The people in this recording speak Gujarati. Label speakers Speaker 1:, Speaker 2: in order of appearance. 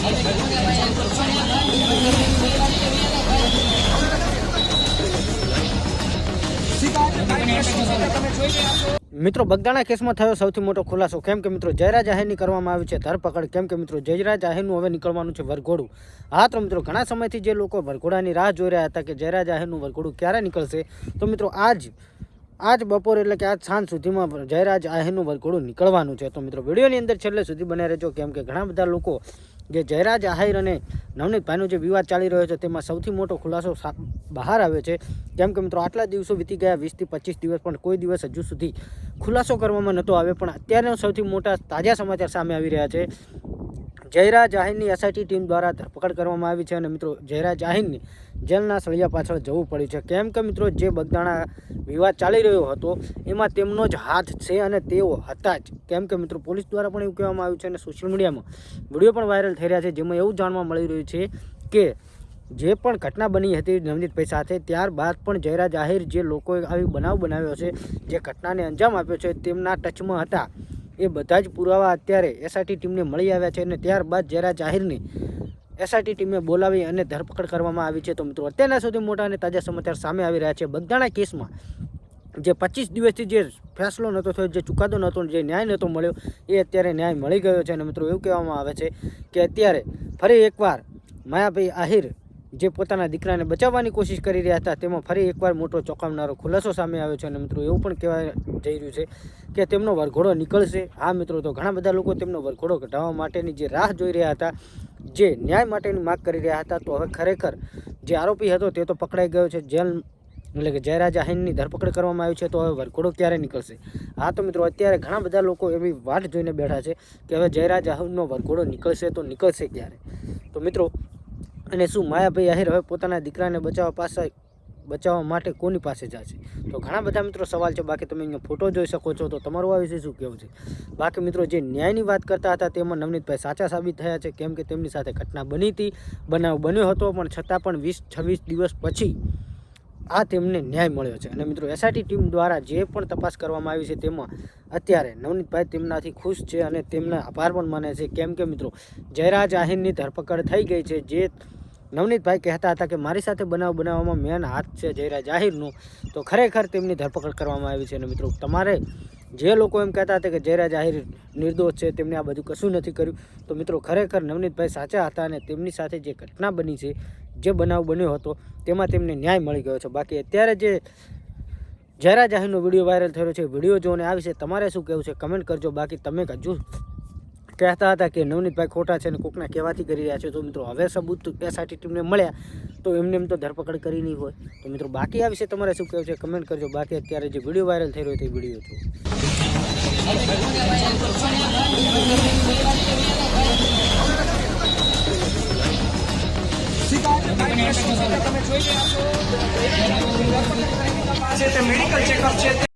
Speaker 1: મિત્રો બગદાણા કેસમાં થયો સૌથી મોટો ખુલાસો, કેમ કે મિત્રો જયરાજ આહિરની કરવામાં આવી છે ધરપકડ, કેમ કે મિત્રો જયરાજ આહિરનું હવે નીકળવાનું છે વરઘોડું. હા તો મિત્રો ઘણા સમયથી જે લોકો વરઘોડાની રાહ જોઈ રહ્યા હતા કે જયરાજ આહિરનું વરઘોડું ક્યારે નીકળશે, તો મિત્રો આજ બપોર એટલે કે આજ સાંજ સુધીમાં જયરાજ આહિરનું વરઘોડું નીકળવાનું છે. તો મિત્રો વિડીયોની અંદર છેલ્લે સુધી બને રહેજો, કેમ કે ઘણા બધા લોકો જે જયરાજ આહિર અને નવનીતભાઈનો જે વિવાદ ચાલી રહ્યો છે તેમાં સૌથી મોટો ખુલાસો બહાર આવ્યો છે. કેમ કે મિત્રો આટલા દિવસો વીતી ગયા, 20 થી 25 દિવસ, પણ કોઈ દિવસ હજુ સુધી ખુલાસો કરવામાં નહોતો આવ્યો. પણ અત્યારે સૌથી મોટા તાજા સમાચાર સામે આવી રહ્યા છે. જયરાજ આહિરની એસઆઈટી ટીમ દ્વારા ધરપકડ કરવામાં આવી છે અને મિત્રો જયરાજ આહિરની જેલના સળિયા પાછળ જવું પડ્યું છે. કેમ કે મિત્રો જે બગદાણા વિવાદ ચાલી રહ્યો હતો એમાં તેમનો જ હાથ છે અને તેઓ હતા જ. કેમ કે મિત્રો પોલીસ દ્વારા પણ એવું કહેવામાં આવ્યું છે અને સોશિયલ મીડિયામાં વિડીયો પણ વાયરલ થઈ રહ્યા છે, જેમાં એવું જાણવા મળી રહ્યું છે કે જે પણ ઘટના બની હતી નવનીતભાઈ સાથે, ત્યારબાદ પણ જયરાજ આહિર જે લોકોએ આવી બનાવ બનાવ્યો છે, જે ઘટનાને અંજામ આપ્યો છે, તેમના ટચમાં હતા. એ બધા જ પુરાવા અત્યારે એસઆઈટી ટીમને મળી આવ્યા છે અને ત્યારબાદ જયરાજ આહિરની એસઆઈટી ટીમે બોલાવી અને ધરપકડ કરવામાં આવી છે. તો મિત્રો અત્યારના સૌથી મોટા અને તાજા સમાચાર સામે આવી રહ્યા છે. બગદાણા કેસમાં જે 25 દિવસથી જે ફેસલો નહોતો થયો, જે ચુકાદો નહોતો, જે ન્યાય નહોતો મળ્યો, એ અત્યારે ન્યાય મળી ગયો છે. અને મિત્રો એવું કહેવામાં આવે છે કે અત્યારે ફરી એકવાર માયાભાઈ આહિર જે પોતાના દીકરાને બચાવવાની કોશિશ કરી રહ્યા હતા, તેમાં ફરી એકવાર મોટો ચોંકાવનારો ખુલાસો સામે આવ્યો છે. અને મિત્રો એવું પણ કહેવાય જઈ રહ્યું છે કે તેમનો વરઘોડો નીકળશે. હા મિત્રો, તો ઘણા બધા લોકો તેમનો વરઘોડો કઢાવવા માટેની જે રાહ જોઈ રહ્યા હતા, જે ન્યાય માટેની માગ કરી રહ્યા હતા, તો હવે ખરેખર જે આરોપી હતો તે તો પકડાઈ ગયો છે. જેલ એટલે કે જયરાજ આહિરની ધરપકડ કરવામાં આવી છે, તો હવે વરઘોડો ક્યારે નીકળશે? હા તો મિત્રો અત્યારે ઘણા બધા લોકો એવી વાટ જોઈને બેઠા છે કે હવે જયરાજ આહિરનો વરઘોડો નીકળશે તો નીકળશે ક્યારે. તો મિત્રો અને શું માયાભાઈ આહિર હવે પોતાના દીકરાને બચાવવા માટે કોની પાસે જશે? તો ઘણા બધા મિત્રો સવાલ છે. બાકી તમે અહીંયા ફોટો જોઈ શકો છો, તો તમારું આ વિશે શું કહેવું છે? બાકી મિત્રો જે ન્યાયની વાત કરતા હતા તેમાં નવનીતભાઈ સાચા સાબિત થયા છે. કેમ કે તેમની સાથે ઘટના બની હતી, બનાવ બન્યો હતો, પણ છતાં પણ 20-26 દિવસ પછી આ તેમને ન્યાય મળ્યો છે. અને મિત્રો એસઆઈટી ટીમ દ્વારા જે પણ તપાસ કરવામાં આવી છે તેમાં અત્યારે નવનીતભાઈ તેમનાથી ખુશ છે અને તેમના આભાર પણ માને છે. કેમ કે મિત્રો જયરાજ આહિરની ધરપકડ થઈ ગઈ છે. જે નવનીતભાઈ કહેતા હતા કે મારી સાથે બનાવ બનાવવામાં મેન હાથ છે જયરાજ આહિરનો, તો ખરેખર તેમની ધરપકડ કરવામાં આવી છે. અને મિત્રો તમારે જે લોકો એમ કહેતા હતા કે જયરાજ આહિર નિર્દોષ છે, તેમને આ બધું કશું નથી કર્યું, તો મિત્રો ખરેખર નવનીતભાઈ સાચા હતા અને તેમની સાથે જે ઘટના બની છે, જે બનાવ બન્યો હતો, તેમાં તેમને ન્યાય મળી ગયો છે. બાકી અત્યારે જે જયરાજ આહિરનો વિડીયો વાયરલ થયો છે, વિડીયો જોઈને આ વિશે તમારે શું કહેવું છે કમેન્ટ કરજો. બાકી તમે હજુ કહેતા હતા કે નવનીતભાઈ ખોટા છે અને કોકના કહેવાથી કરી રહ્યા છે, તો મિત્રો હવે સબૂત એસઆઈટી ટીમને મળ્યા તો એમ તો ધરપકડ કરી નહીં હોય. તો મિત્રો બાકી આ વિશે તમારે શું કહેવું છે કમેન્ટ કરજો. બાકી અત્યારે જે વિડીયો વાયરલ થઈ રહ્યો છે એ વિડીયો
Speaker 2: મેડિકલ ચેકઅપ છે.